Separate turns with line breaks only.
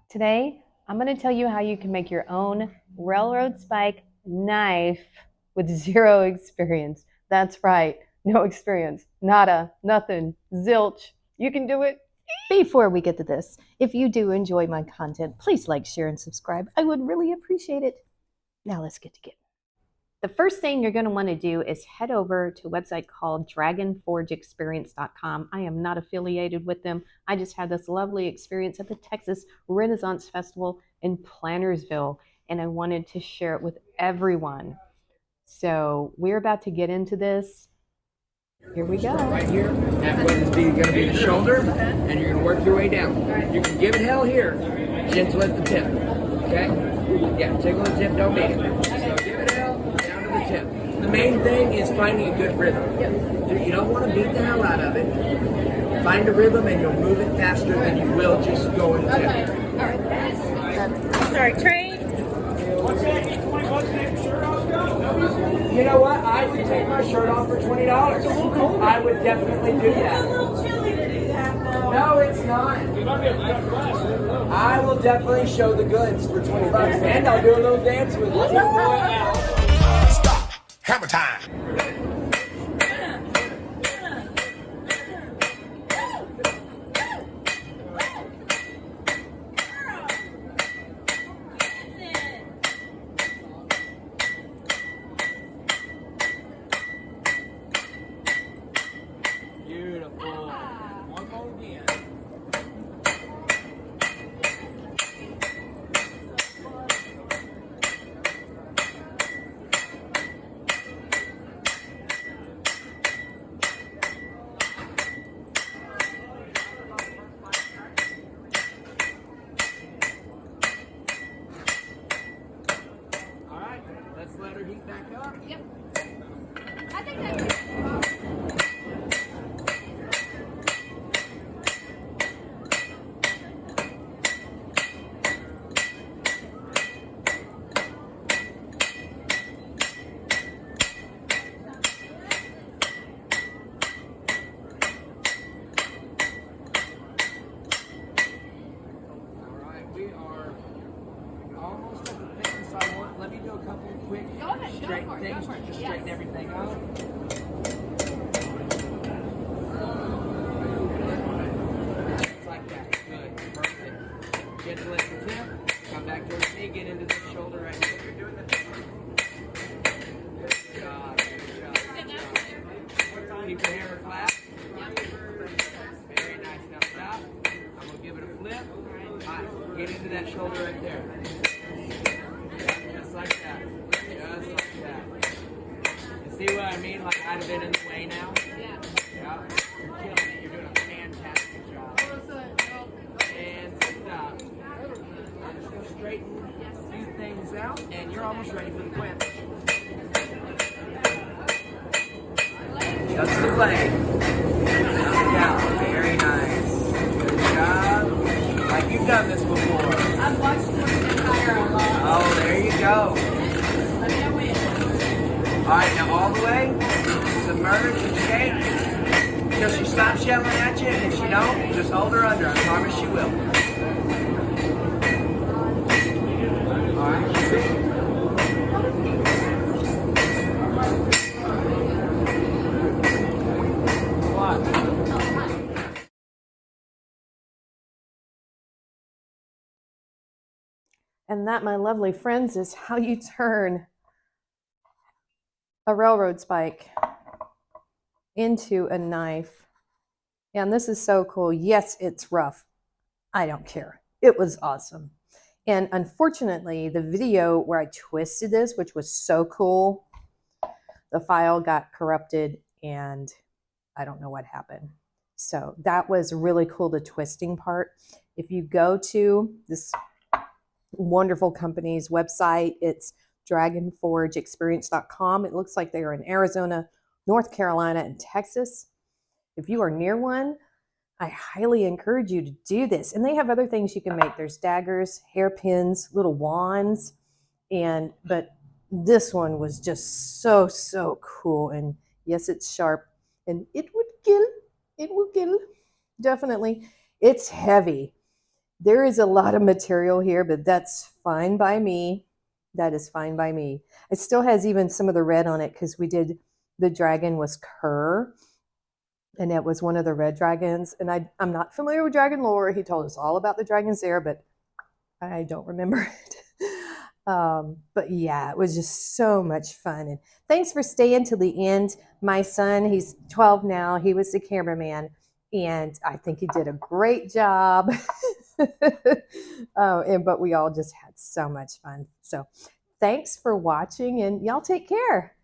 Today, I'm going to tell you how you can make your own railroad spike knife with zero experience. That's right, no experience, nada, nothing, zilch. You can do it. Before we get to this, if you do enjoy my content, please like, share, and subscribe. I would really appreciate it. Now let's get to it. The first thing you're going to want to do is head over to a website called dragonforgeexperience.com. I am not affiliated with them. I just had this lovely experience at the Texas Renaissance Festival in Plantersville, and I wanted to share it with everyone. So we're about to get into this. Here we go.
Right here, that way is going to be the shoulder, and you're going to work your way down. You can give it hell here, gentle at the tip. Okay? Yeah, tickle the tip, don't beat it. So give it hell, down to the tip. The main thing is finding a good rhythm. You don't want to beat the hell out of it. Find a rhythm, and you'll move it faster than you will just going tip.
Okay. All right. Sorry, train.
You know what? I would take my shirt off for $20. I would definitely do that.
It's a little chilly to do that, though.
No, it's not. I will definitely show the goods for $20, and I'll do a little dance with you.
Stop. Hammer time.
Beautiful. One more again. All right, let's let her heat back up.
Yep. I think that's
Almost at the thing, so let me do a couple of quick straighten things to just straighten everything out. Just like that. Good. Perfect. Gentle at the tip. Come back towards me. Get into the shoulder right here. You're doing the thing. Good job. Good job. Keep your hammer flat. Very nice. Now stop. I'm going to give it a flip. Alright, get into that shoulder right there. Just like that. Just like that. You see what I mean? Like I'd have been in the way now?
yeah.
Yeah. You're killing it. You're doing a fantastic job. And stop. I'm just going to straighten a few things out, and you're almost ready for the quench. Just the blade. Yeah, very nice. Good job. Like you've done this before.
I've watched this entire a lot.
Oh, there you go.
Let me know when.
Alright, now all the way. Submerge and shake. Till she stops yelling at you, and if she don't, just hold her under. I promise she will. Alright, see?
And that, my lovely friends, is how you turn a railroad spike into a knife. And this is so cool. Yes, it's rough. I don't care. It was awesome. And unfortunately, the video where I twisted this, which was so cool, the file got corrupted and I don't know what happened. So that was really cool, the twisting part. If you go to this wonderful company's website, it's dragonforgeexperience.com. It looks like they are in Arizona, North Carolina, and Texas. If you are near one, I highly encourage you to do this. And they have other things you can make. There's daggers, hairpins, little wands, but this one was just so cool. And yes, it's sharp, and it would kill. It will kill, definitely. It's heavy. There is a lot of material here, but that's fine by me. That is fine by me. It still has even some of the red on it because we did the dragon was Kerr, and it was one of the red dragons. And I'm not familiar with dragon lore. He told us all about the dragons there, but I don't remember it. But yeah, it was just so much fun. And thanks for staying till the end. My son, he's 12 now. He was the cameraman, and I think he did a great job. But we all just had so much fun. So thanks for watching, and y'all take care.